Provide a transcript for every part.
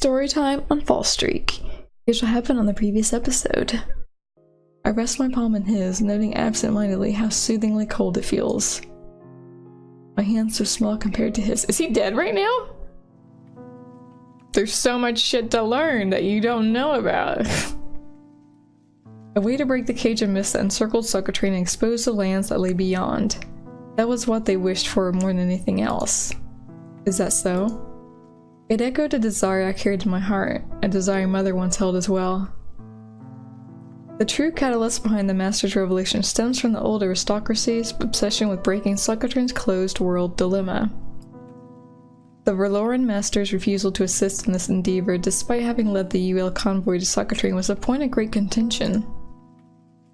Story time on Fallstreak. Here's what happened on the previous episode. I rest my palm in his, noting absent-mindedly how soothingly cold it feels. My hand's so small compared to his. Is he dead right now? There's so much shit to learn that you don't know about. A way to break the cage of mist that encircled Socotrine and expose the lands that lay beyond. That was what they wished for more than anything else. Is that so? It echoed a desire I carried in my heart, a desire Mother once held as well. The true catalyst behind the Master's revolution stems from the old aristocracy's obsession with breaking Socotrine's closed world dilemma. The Verloran Master's refusal to assist in this endeavor, despite having led the UL convoy to Socotrine, was a point of great contention.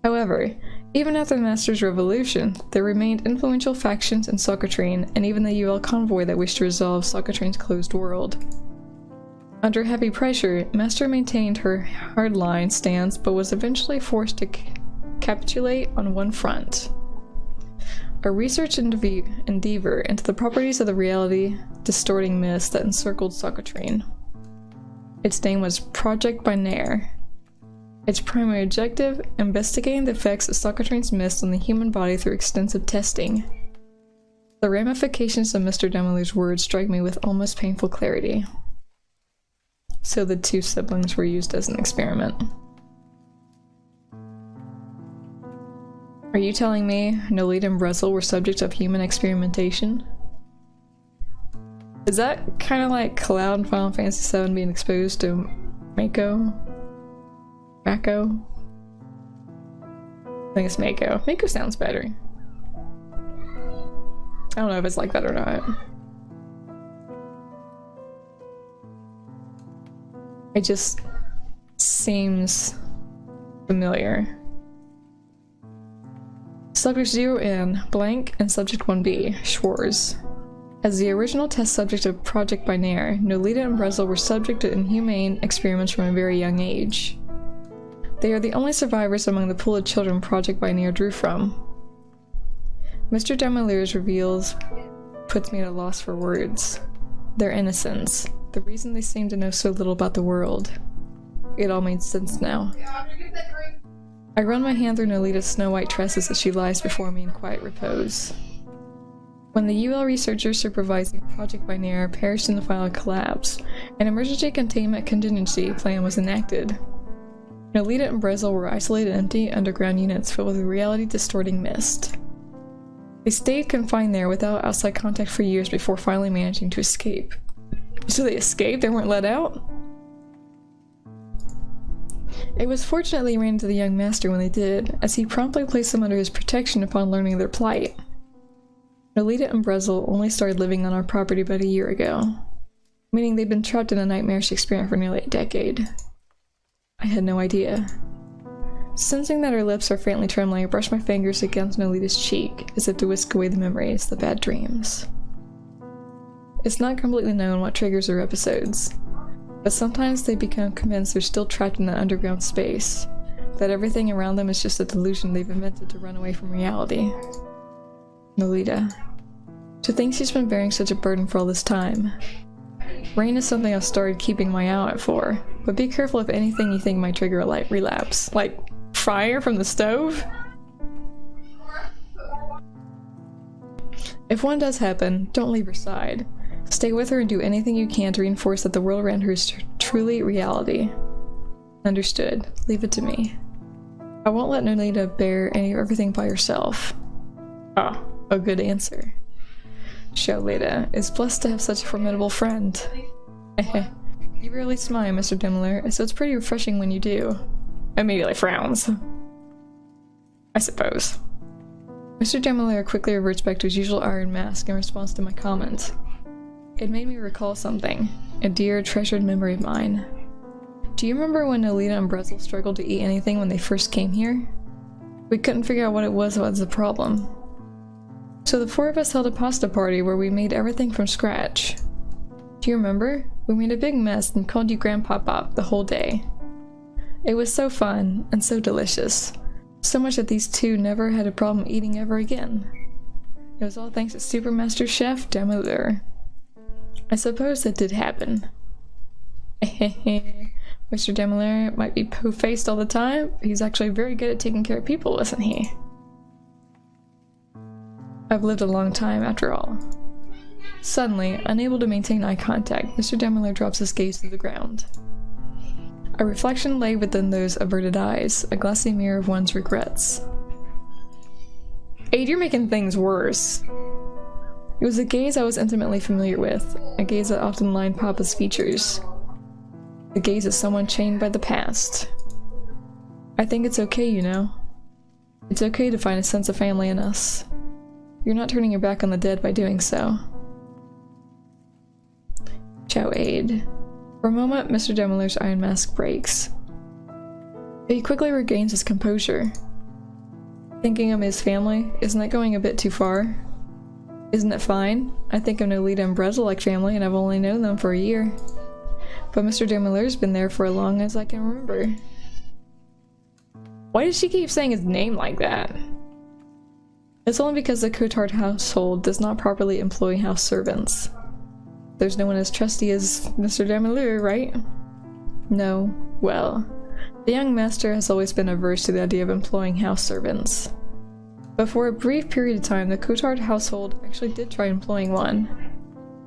However, even after the Master's revolution, there remained influential factions in Socotrine, and even the UL convoy that wished to resolve Socotrine's closed world. Under heavy pressure, Master maintained her hardline stance, but was eventually forced to capitulate on one front. A research endeavor into the properties of the reality-distorting mist that encircled Socotrine. Its name was Project Binaire. Its primary objective, investigating the effects of Socotrine's mist on the human body through extensive testing. The ramifications of Mr. Demouleur's words strike me with almost painful clarity. So the two siblings were used as an experiment. Are you telling me Nolita and Brezel were subjects of human experimentation? Is that kind of like Cloud in Final Fantasy VII being exposed to Mako? Mako? I think it's Mako. Mako sounds better. I don't know if it's like that or not. It just seems familiar. Subject 0N, blank, and Subject 1B, Schwarz. As the original test subject of Project Binaire, Nolita and Brezel were subject to inhumane experiments from a very young age. They are the only survivors among the pool of children Project Binaire drew from. Mr. Demouleur's reveals puts me at a loss for words. Their innocence. The reason they seem to know so little about the world. It all makes sense now. I run my hand through Nolita's snow-white tresses as she lies before me in quiet repose. When the UL researchers supervising Project Binaire perished in the final collapse, an emergency containment contingency plan was enacted. Nolita and Brezel were isolated empty underground units filled with reality-distorting mist. They stayed confined there without outside contact for years before finally managing to escape. So they escaped? They weren't let out? It was fortunate they ran into the young master when they did, as he promptly placed them under his protection upon learning their plight. Nolita and Brezel only started living on our property about a year ago, meaning they'd been trapped in a nightmarish experiment for nearly a decade. I had no idea. Sensing that her lips are faintly trembling, I brush my fingers against Nolita's cheek, as if to whisk away the memories, the bad dreams. It's not completely known what triggers her episodes, but sometimes they become convinced they're still trapped in that underground space, that everything around them is just a delusion they've invented to run away from reality. Nolita. To think she's been bearing such a burden for all this time. Rain is something I've started keeping my eye out for, but be careful if anything you think might trigger a light relapse. Like fire from the stove? If one does happen, don't leave her side. Stay with her and do anything you can to reinforce that the world around her is truly reality. Understood. Leave it to me. I won't let Nolita bear everything by herself. Ah, a good answer. Nolita is blessed to have such a formidable friend. You rarely smile, Mr. Demouleure, so it's pretty refreshing when you do. Immediately frowns. I suppose. Mr. Demouleure quickly reverts back to his usual iron mask in response to my comment. It made me recall something, a dear, treasured memory of mine. Do you remember when Nolita and Brezel struggled to eat anything when they first came here? We couldn't figure out what it was that was the problem. So the four of us held a pasta party where we made everything from scratch. Do you remember? We made a big mess and called you Grandpa Pop the whole day. It was so fun and so delicious. So much that these two never had a problem eating ever again. It was all thanks to Supermaster Chef Demouleure. I suppose that did happen. Mr. Demolaire might be po-faced all the time, but he's actually very good at taking care of people, isn't he? I've lived a long time, after all. Suddenly, unable to maintain eye contact, Mr. Demolaire drops his gaze to the ground. A reflection lay within those averted eyes, a glassy mirror of one's regrets. Aid, you're making things worse. It was a gaze I was intimately familiar with, a gaze that often lined Papa's features. The gaze of someone chained by the past. I think it's okay, you know. It's okay to find a sense of family in us. You're not turning your back on the dead by doing so. Ciao, Aid. For a moment, Mr. Demolaire's iron mask breaks. But he quickly regains his composure. Thinking of his family, isn't that going a bit too far? Isn't it fine? I think of Nolita and Brezel like family, and I've only known them for a year. But Mr. Demolaire's been there for as long as I can remember. Why does she keep saying his name like that? It's only because the Cotard household does not properly employ house servants. There's no one as trusty as Mr. Demolaire, right? No. Well, the young master has always been averse to the idea of employing house servants. But for a brief period of time, the Cotard household actually did try employing one.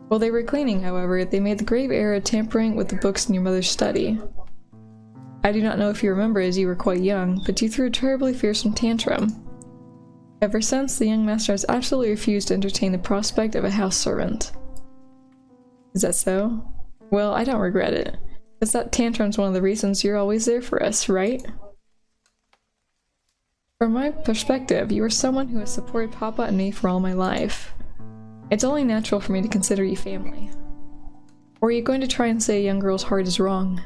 While they were cleaning, however, they made the grave error of tampering with the books in your mother's study. I do not know if you remember as you were quite young, but you threw a terribly fearsome tantrum. Ever since, the young master has absolutely refused to entertain the prospect of a house servant. Is that so? Well, I don't regret it, because that tantrum's one of the reasons you're always there for us, right? From my perspective, you are someone who has supported Papa and me for all my life. It's only natural for me to consider you family. Or are you going to try and say a young girl's heart is wrong?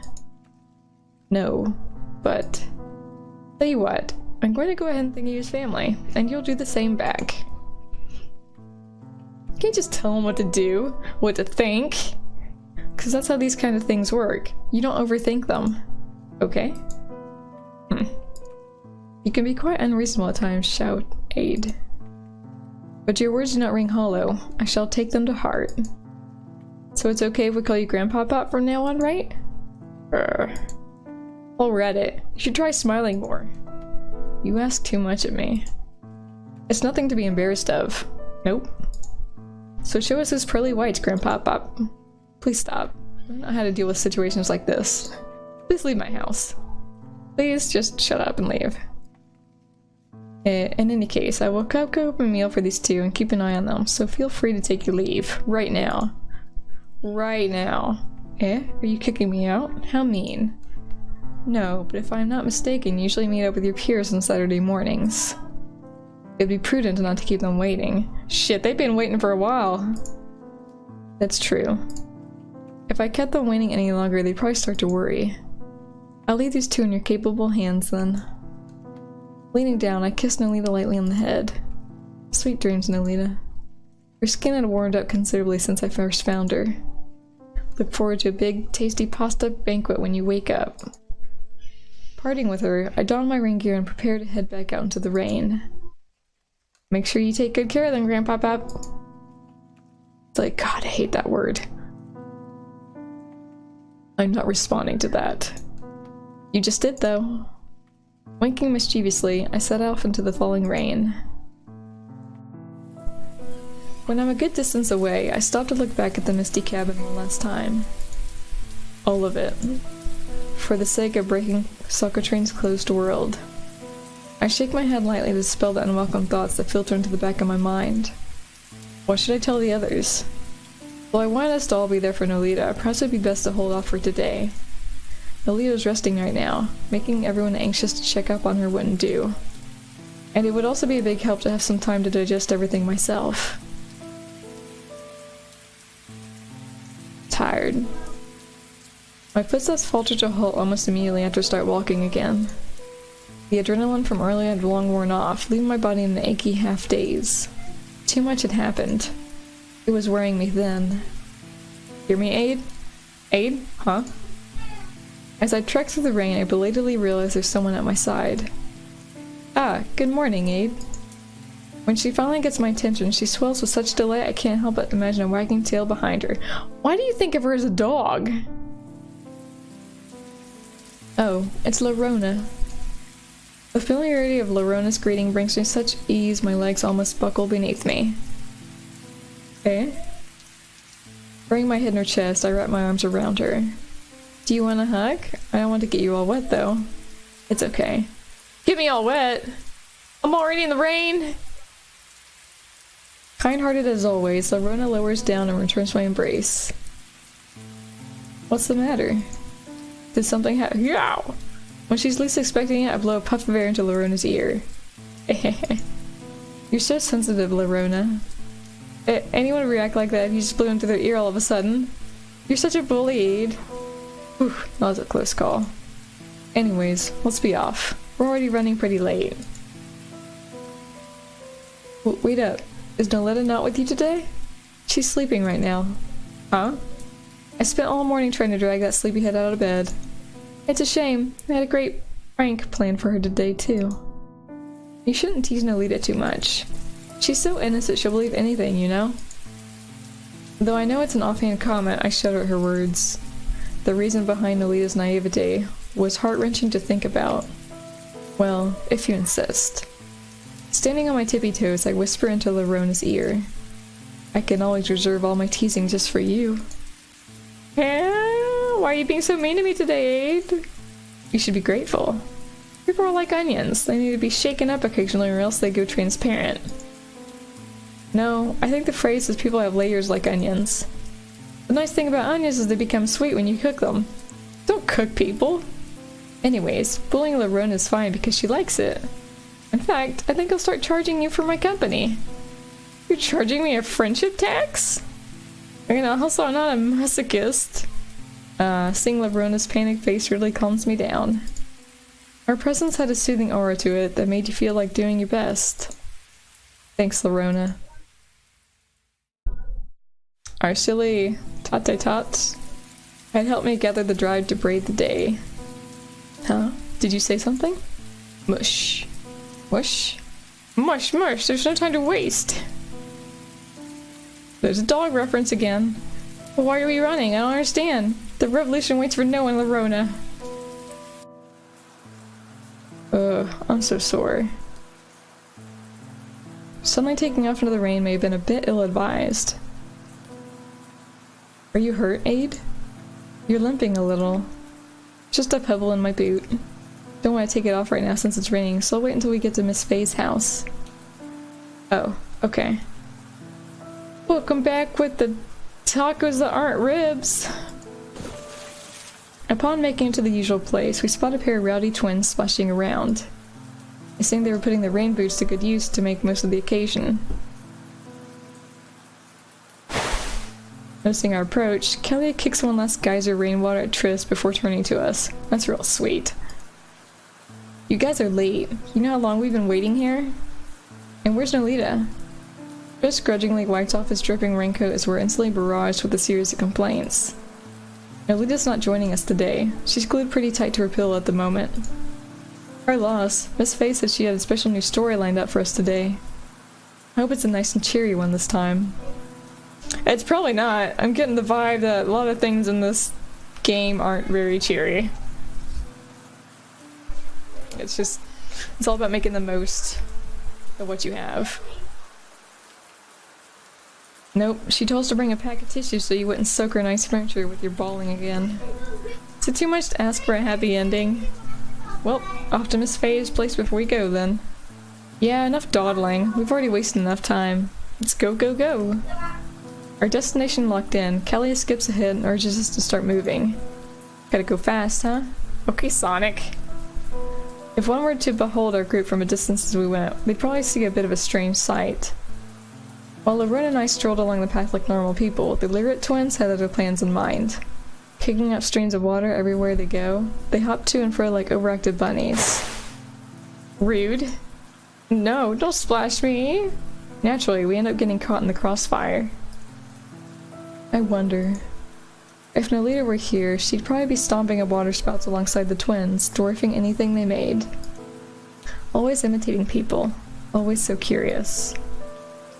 No, but... Tell you what, I'm going to go ahead and think of you as family, and you'll do the same back. You can't just tell them what to do, what to think. Because that's how these kind of things work. You don't overthink them. Okay? You can be quite unreasonable at times, shout Aid. But your words do not ring hollow. I shall take them to heart. So it's okay if we call you Grandpapa from now on, right? I'll read it. You should try smiling more. You ask too much of me. It's nothing to be embarrassed of. Nope. So show us those pearly whites, Grandpapa. Please stop. I don't know how to deal with situations like this. Please leave my house. Please just shut up and leave. In any case, I will cook up a meal for these two and keep an eye on them, so feel free to take your leave. Right now. Right now. Are you kicking me out? How mean. No, but if I'm not mistaken, you usually meet up with your peers on Saturday mornings. It'd be prudent not to keep them waiting. Shit, they've been waiting for a while. That's true. If I kept them waiting any longer, they'd probably start to worry. I'll leave these two in your capable hands, then. Leaning down, I kissed Nolita lightly on the head. Sweet dreams, Nolita. Her skin had warmed up considerably since I first found her. Look forward to a big, tasty pasta banquet when you wake up. Parting with her, I donned my rain gear and prepared to head back out into the rain. Make sure you take good care of them, Grandpapa. It's like, God, I hate that word. I'm not responding to that. You just did, though. Winking mischievously, I set off into the falling rain. When I'm a good distance away, I stop to look back at the misty cabin one last time. All of it. For the sake of breaking Socotrine's closed world. I shake my head lightly to dispel the unwelcome thoughts that filter into the back of my mind. What should I tell the others? Though I wanted us to all be there for Nolita, perhaps it'd be best to hold off for today. Nolita's resting right now. Making everyone anxious to check up on her wouldn't do. And it would also be a big help to have some time to digest everything myself. Tired. My footsteps falter to a halt almost immediately after I start walking again. The adrenaline from earlier had long worn off, leaving my body in an achy half-daze. Too much had happened. It was worrying me then. Hear me, Aid? Aid? Huh? As I trek through the rain, I belatedly realize there's someone at my side. Ah, good morning, Aid. When she finally gets my attention, she swells with such delight I can't help but imagine a wagging tail behind her. Why do you think of her as a dog? Oh, it's Lorona. The familiarity of Lorona's greeting brings me such ease my legs almost buckle beneath me. Okay. Burying my head in her chest, I wrap my arms around her. Do you want a hug? I don't want to get you all wet though. It's okay. Get me all wet! I'm already in the rain! Kind-hearted as always, Lorona lowers down and returns my embrace. What's the matter? Did something happen? Yow! When she's least expecting it, I blow a puff of air into Lorona's ear. You're so sensitive, Lorona. Anyone would react like that if you just blew into their ear all of a sudden. You're such a bully. Whew, that was a close call. Anyways, let's be off. We're already running pretty late. Wait up. Is Noletta not with you today? She's sleeping right now. Huh? I spent all morning trying to drag that sleepyhead out of bed. It's a shame. I had a great prank planned for her today, too. You shouldn't tease Nolita too much. She's so innocent she'll believe anything, you know? Though I know it's an offhand comment, I shudder at her words. The reason behind Nolita's naivete was heart-wrenching to think about. Well, if you insist. Standing on my tippy toes, I whisper into Lorona's ear. I can always reserve all my teasing just for you. Why are you being so mean to me today, Abe? You should be grateful. People are like onions. They need to be shaken up occasionally or else they go transparent. No, I think the phrase is people have layers like onions. The nice thing about onions is they become sweet when you cook them. Don't cook people! Anyways, bullying Lorona is fine because she likes it. In fact, I think I'll start charging you for my company. You're charging me a friendship tax? You know, also I'm not a masochist. Seeing Lorona's panicked face really calms me down. Our presence had a soothing aura to it that made you feel like doing your best. Thanks, Lorona. Our silly tate-tots had helped me gather the drive to brave the day. Huh? Did you say something? Mush. Mush? Mush, mush, there's no time to waste. There's a dog reference again. But why are we running? I don't understand. The revolution waits for no one, Lorona. Ugh, I'm so sore. Suddenly taking off into the rain may have been a bit ill-advised. Are you hurt, Aid? You're limping a little. Just a pebble in my boot. Don't want to take it off right now since it's raining, so I'll wait until we get to Miss Faye's house. Oh, okay. Welcome back with the tacos that aren't ribs. Upon making it to the usual place, we spot a pair of rowdy twins splashing around. I think they were putting their rain boots to good use to make most of the occasion. Noticing our approach, Kelly kicks one last geyser rainwater at Triss before turning to us. That's real sweet. You guys are late. You know how long we've been waiting here? And where's Nolita? Triss grudgingly wipes off his dripping raincoat as we're instantly barraged with a series of complaints. Nolita's not joining us today. She's glued pretty tight to her pillow at the moment. Our loss. Miss Faye said she had a special new story lined up for us today. I hope it's a nice and cheery one this time. It's probably not. I'm getting the vibe that a lot of things in this game aren't very cheery. It's all about making the most of what you have. Nope, she told us to bring a pack of tissues so you wouldn't soak her nice furniture with your bawling again. Is it too much to ask for a happy ending? Well, off to Miss Faye's place before we go then. Yeah, enough dawdling. We've already wasted enough time. Let's go, go, go. Our destination locked in, Kelly skips ahead and urges us to start moving. Gotta go fast, huh? Okay, Sonic. If one were to behold our group from a distance as we went, they'd probably see a bit of a strange sight. While Lorena and I strolled along the path like normal people, the Lyrit twins had other plans in mind. Kicking up streams of water everywhere they go, they hop to and fro like overactive bunnies. Rude. No, don't splash me! Naturally, we end up getting caught in the crossfire. I wonder. If Nolita were here, she'd probably be stomping at water spouts alongside the twins, dwarfing anything they made. Always imitating people. Always so curious.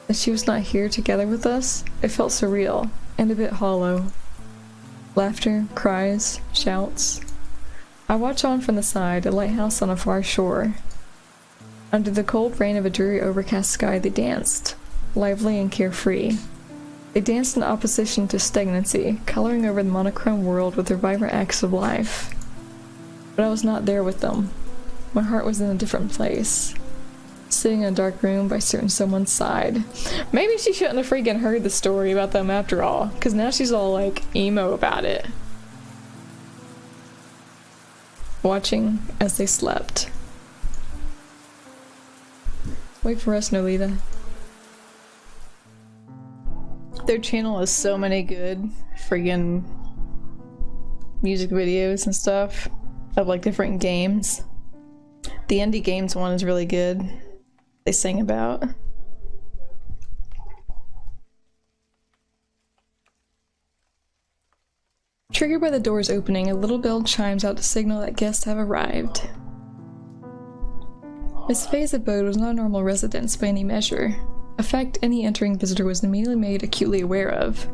That she was not here together with us, it felt surreal, and a bit hollow. Laughter, cries, shouts. I watch on from the side, a lighthouse on a far shore. Under the cold rain of a dreary overcast sky they danced, lively and carefree. They danced in opposition to stagnancy, coloring over the monochrome world with their vibrant acts of life. But I was not there with them. My heart was in a different place. Sitting in a dark room by certain someone's side. Maybe she shouldn't have freaking heard the story about them after all, because now she's all like emo about it. Watching as they slept. Wait for us, Nolita. Their channel has so many good friggin' music videos and stuff of like different games. The indie games one is really good. They sing about. Triggered by the doors opening, a little bell chimes out to signal that guests have arrived. Miss Faye's abode was not a normal residence by any measure, a fact any entering visitor was immediately made acutely aware of.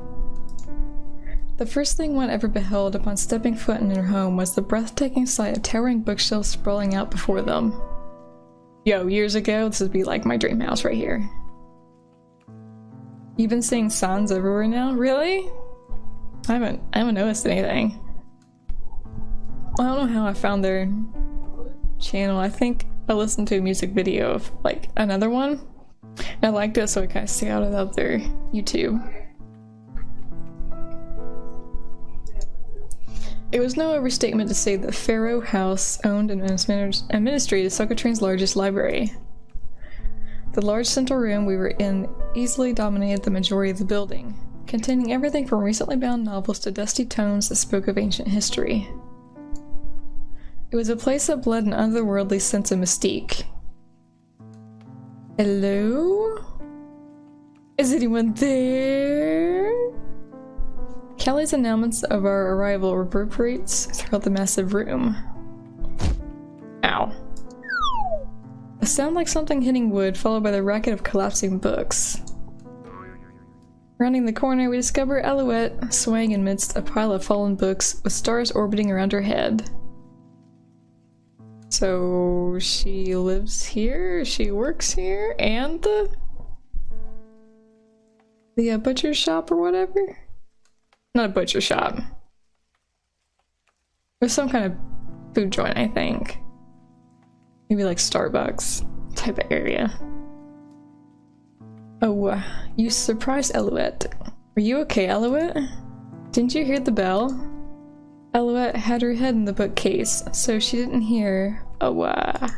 The first thing one ever beheld upon stepping foot in her home was the breathtaking sight of towering bookshelves sprawling out before them. Yo, years ago, this would be like my dream house right here. You've been seeing signs everywhere now? Really? I haven't noticed anything. I don't know how I found their channel. I think I listened to a music video of like another one. And I liked it, so I kind of scouted out their YouTube. It was no overstatement to say that Pharaoh House owned and administrated Socotrine's largest library. The large central room we were in easily dominated the majority of the building, containing everything from recently bound novels to dusty tomes that spoke of ancient history. It was a place that bled an otherworldly sense of mystique. Hello? Is anyone there? Callie's announcement of our arrival reverberates throughout the massive room. Ow. A sound like something hitting wood, followed by the racket of collapsing books. Rounding the corner, we discover Alouette swaying amidst a pile of fallen books, with stars orbiting around her head. So she lives here, she works here, and the butcher shop or whatever? Not a butcher shop. There's some kind of food joint, I think. Maybe like Starbucks type of area. Oh, you surprised Alouette. Are you okay, Alouette? Didn't you hear the bell? Alouette had her head in the bookcase, so she didn't hear a wah.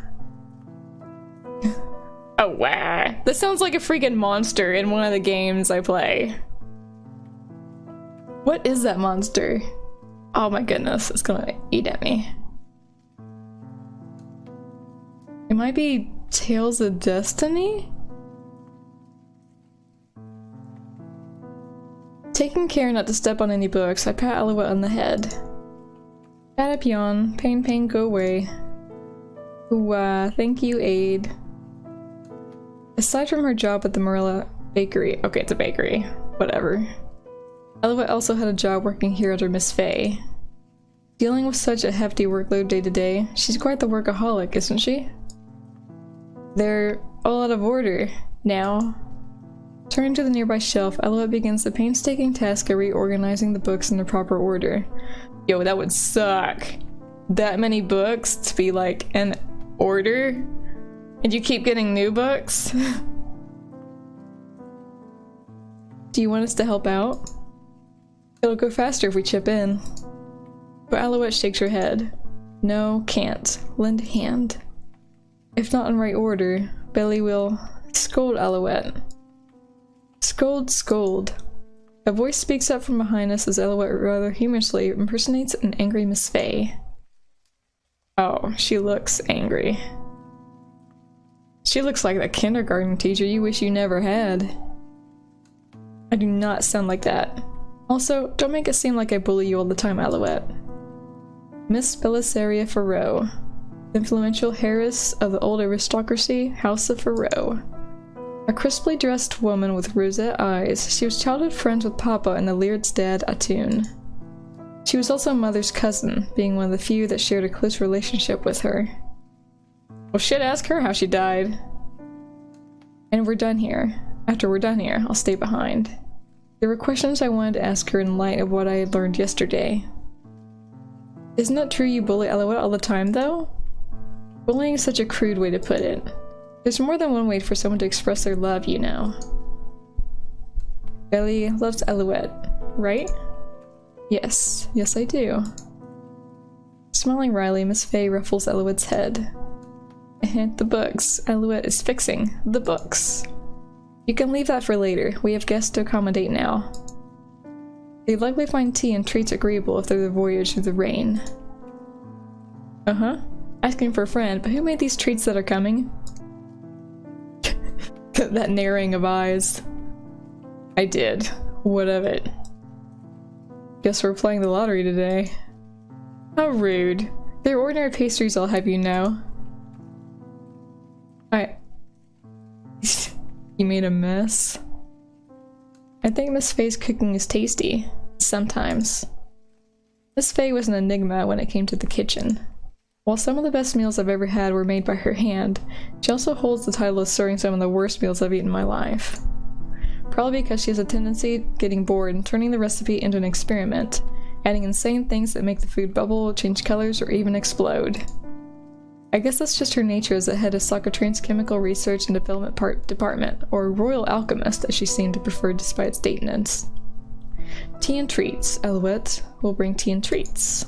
A wah. This sounds like a freaking monster in one of the games I play. What is that monster? Oh my goodness, it's gonna eat at me. It might be Tales of Destiny? Taking care not to step on any books, I pat Alouette on the head. Pat up yawn, pain, go away. Ooh, thank you, Aid. Aside from her job at the Marilla Bakery, okay, it's a bakery, whatever. Alouette also had a job working here under Miss Faye. Dealing with such a hefty workload day to day, she's quite the workaholic, isn't she? They're all out of order now. Turning to the nearby shelf, Alouette begins the painstaking task of reorganizing the books in the proper order. Yo, that would suck. That many books to be like in order? And you keep getting new books? Do you want us to help out? It'll go faster if we chip in. But Alouette shakes her head. No, can't. Lend a hand. If not in right order, Belly will scold Alouette. Scold, scold. A voice speaks up from behind us as Alouette rather humorously impersonates an angry Miss Faye. Oh, she looks angry. She looks like the kindergarten teacher you wish you never had. I do not sound like that. Also, don't make it seem like I bully you all the time, Alouette. Miss Belisaria Farrow, influential heiress of the old aristocracy, House of Farrow. A crisply dressed woman with rosette eyes, she was childhood friends with Papa and the Lyrics' dad, Atun. She was also Mother's cousin, being one of the few that shared a close relationship with her. Well shit, ask her how she died. And we're done here. After we're done here, I'll stay behind. There were questions I wanted to ask her in light of what I had learned yesterday. Isn't it true you bully Alouette all the time, though? Bullying is such a crude way to put it. There's more than one way for someone to express their love, you know. Ellie loves Alouette, right? Yes. Yes, I do. Smiling wryly, Miss Fay ruffles Alouette's head. The books. Alouette is fixing the books. You can leave that for later. We have guests to accommodate now. They'd likely find tea and treats agreeable if they're the voyage through the rain. Uh-huh. Asking for a friend, but who made these treats that are coming? That narrowing of eyes. I did. What of it? Guess we're playing the lottery today. How rude. They're ordinary pastries, I'll have you know. You made a mess? I think Miss Fay's cooking is tasty. Sometimes. Miss Fay was an enigma when it came to the kitchen. While some of the best meals I've ever had were made by her hand, she also holds the title of serving some of the worst meals I've eaten in my life. Probably because she has a tendency of getting bored and turning the recipe into an experiment, adding insane things that make the food bubble, change colors, or even explode. I guess that's just her nature as the head of Socotrine's Chemical Research and Development Department, or Royal Alchemist as she seemed to prefer despite its dateness. Tea and treats. Alouette will bring tea and treats.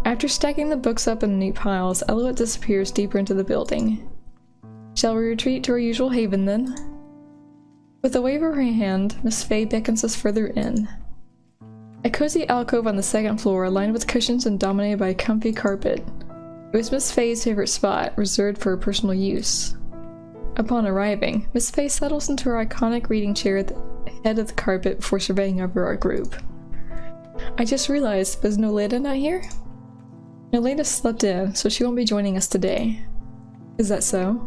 After stacking the books up in neat piles, Alouette disappears deeper into the building. Shall we retreat to our usual haven then? With a wave of her hand, Miss Fay beckons us further in. A cozy alcove on the second floor, lined with cushions and dominated by a comfy carpet. It was Miss Fay's favorite spot, reserved for her personal use. Upon arriving, Miss Fay settles into her iconic reading chair at the head of the carpet before surveying over our group. I just realized, was Nolita not here? Nolita slept in, so she won't be joining us today. Is that so?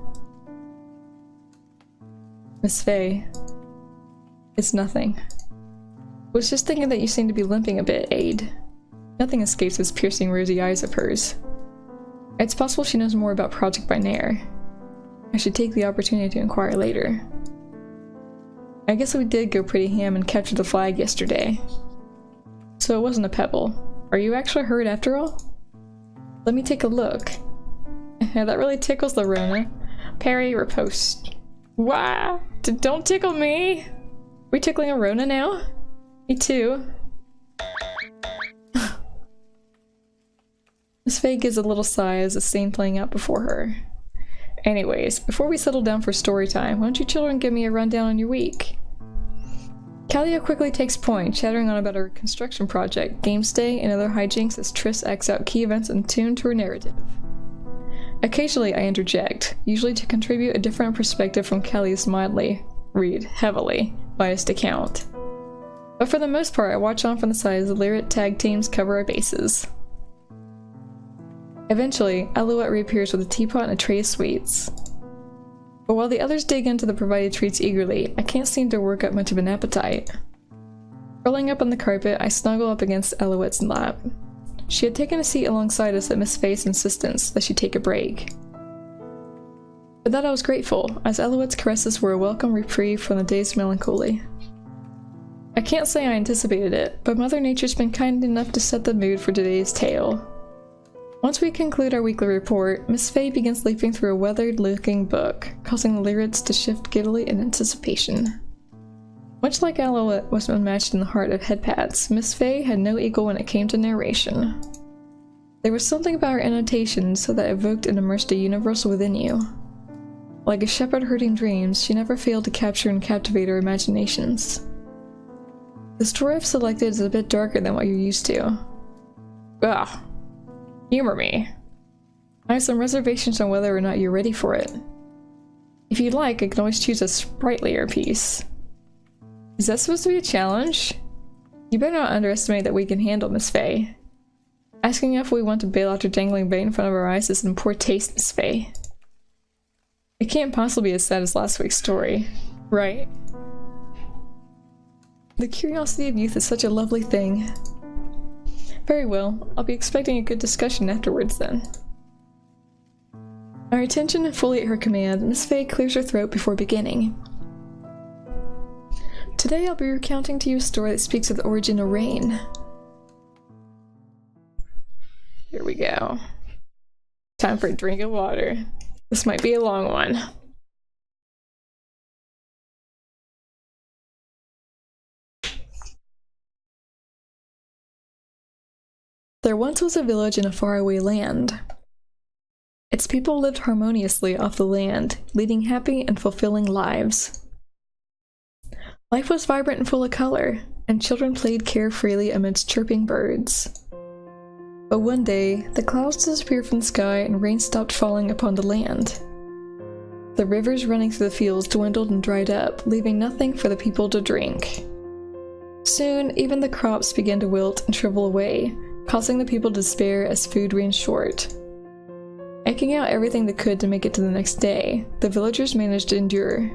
Miss Fay. It's nothing. Was just thinking that you seem to be limping a bit, Ade. Nothing escapes those piercing rosy eyes of hers. It's possible she knows more about Project by Nair. I should take the opportunity to inquire later. I guess we did go pretty ham and capture the flag yesterday. So it wasn't a pebble. Are you actually hurt after all? Let me take a look. That really tickles the Rona. Parry, riposte. Wah! Don't tickle me! We tickling a Rona now? Me too. Miss Fay gives a little sigh as the scene playing out before her. Anyways, before we settle down for story time, why don't you children give me a rundown on your week? Kalia quickly takes point, chattering on about her construction project, game stay, and other hijinks as Triss acts out key events in tune to her narrative. Occasionally I interject, usually to contribute a different perspective from Kalia's mildly, heavily, biased account. But for the most part I watch on from the side as the Lyrit tag teams cover our bases. Eventually, Alouette reappears with a teapot and a tray of sweets. But while the others dig into the provided treats eagerly, I can't seem to work up much of an appetite. Curling up on the carpet, I snuggle up against Alouette's lap. She had taken a seat alongside us at Miss Fay's insistence that she take a break. For that I was grateful, as Alouette's caresses were a welcome reprieve from the day's melancholy. I can't say I anticipated it, but Mother Nature's been kind enough to set the mood for today's tale. Once we conclude our weekly report, Miss Fay begins leafing through a weathered-looking book, causing the Lyrits to shift giddily in anticipation. Much like Alouette was unmatched in the heart of headpads, Miss Fay had no equal when it came to narration. There was something about her annotations that evoked and immersed a universe within you. Like a shepherd herding dreams, she never failed to capture and captivate our imaginations. The story I've selected is a bit darker than what you're used to. Ugh. Humor me. I have some reservations on whether or not you're ready for it. If you'd like, I can always choose a sprightlier piece. Is that supposed to be a challenge? You better not underestimate that we can handle Miss Fay. Asking if we want to bail out her dangling bait in front of our eyes is in poor taste, Miss Fay. It can't possibly be as sad as last week's story, right? The curiosity of youth is such a lovely thing. Very well. I'll be expecting a good discussion afterwards then. Our attention fully at her command, Miss Fay clears her throat before beginning. Today I'll be recounting to you a story that speaks of the origin of rain. Here we go. Time for a drink of water. This might be a long one. There once was a village in a faraway land. Its people lived harmoniously off the land, leading happy and fulfilling lives. Life was vibrant and full of color, and children played carefreely amidst chirping birds. But one day, the clouds disappeared from the sky and rain stopped falling upon the land. The rivers running through the fields dwindled and dried up, leaving nothing for the people to drink. Soon, even the crops began to wilt and shrivel away, causing the people to despair as food ran short. Eking out everything they could to make it to the next day, the villagers managed to endure.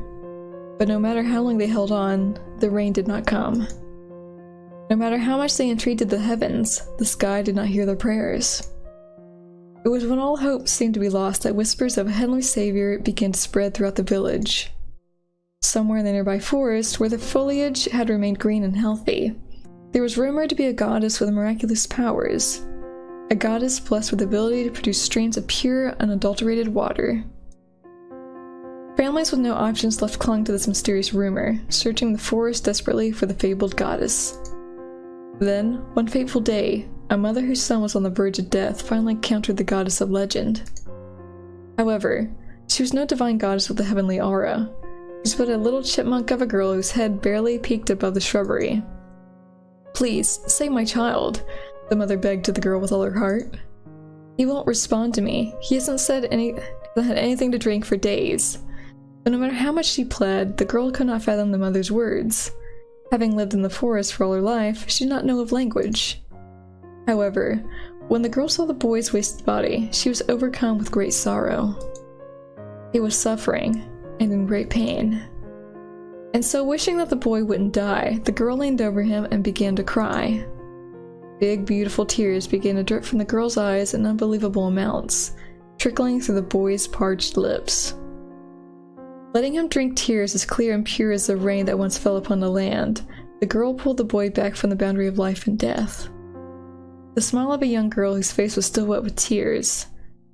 But no matter how long they held on, the rain did not come. No matter how much they entreated the heavens, the sky did not hear their prayers. It was when all hope seemed to be lost that whispers of a heavenly savior began to spread throughout the village. Somewhere in the nearby forest, where the foliage had remained green and healthy, there was rumored to be a goddess with miraculous powers. A goddess blessed with the ability to produce streams of pure, unadulterated water. Families with no options left clung to this mysterious rumor, searching the forest desperately for the fabled goddess. Then, one fateful day, a mother whose son was on the verge of death finally encountered the goddess of legend. However, she was no divine goddess with a heavenly aura. She was but a little chipmunk of a girl whose head barely peeked above the shrubbery. "Please, save my child," the mother begged to the girl with all her heart. "He won't respond to me. He hasn't had anything to drink for days." But no matter how much she pled, the girl could not fathom the mother's words. Having lived in the forest for all her life, she did not know of language. However, when the girl saw the boy's wasted body, she was overcome with great sorrow. He was suffering, and in great pain. And so, wishing that the boy wouldn't die, the girl leaned over him and began to cry. Big, beautiful tears began to drip from the girl's eyes in unbelievable amounts, trickling through the boy's parched lips. Letting him drink tears as clear and pure as the rain that once fell upon the land, the girl pulled the boy back from the boundary of life and death. The smile of a young girl whose face was still wet with tears.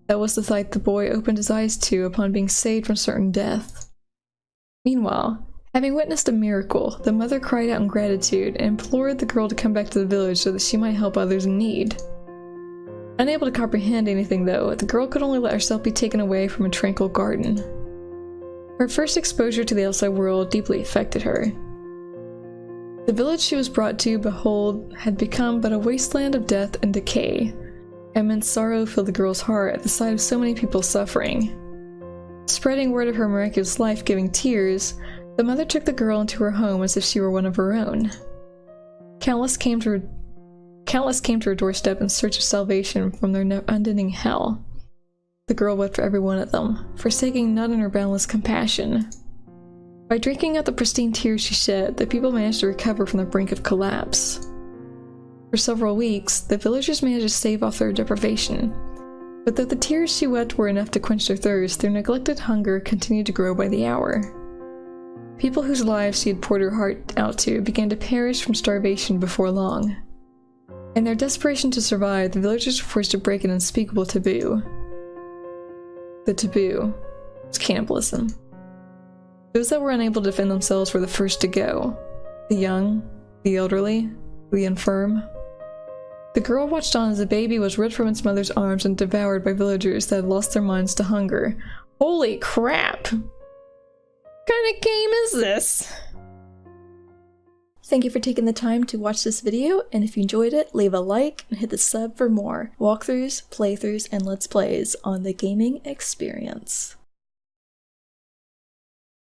That was the sight the boy opened his eyes to upon being saved from certain death. Meanwhile, having witnessed a miracle, the mother cried out in gratitude and implored the girl to come back to the village so that she might help others in need. Unable to comprehend anything though, the girl could only let herself be taken away from a tranquil garden. Her first exposure to the outside world deeply affected her. The village she was brought to behold had become but a wasteland of death and decay. Immense sorrow filled the girl's heart at the sight of so many people suffering. Spreading word of her miraculous life-giving tears, the mother took the girl into her home as if she were one of her own. Countless came to her doorstep in search of salvation from their unending hell. The girl wept for every one of them, forsaking none in her boundless compassion. By drinking out the pristine tears she shed, the people managed to recover from the brink of collapse. For several weeks, the villagers managed to stave off their deprivation, but though the tears she wept were enough to quench their thirst, their neglected hunger continued to grow by the hour. People whose lives she had poured her heart out to began to perish from starvation before long. In their desperation to survive, the villagers were forced to break an unspeakable taboo. The taboo was cannibalism. Those that were unable to defend themselves were the first to go. The young, the elderly, the infirm. The girl watched on as a baby was ripped from its mother's arms and devoured by villagers that had lost their minds to hunger. Holy crap! What kind of game is this? Thank you for taking the time to watch this video, and if you enjoyed it, leave a like and hit the sub for more walkthroughs, playthroughs, and let's plays on the gaming experience.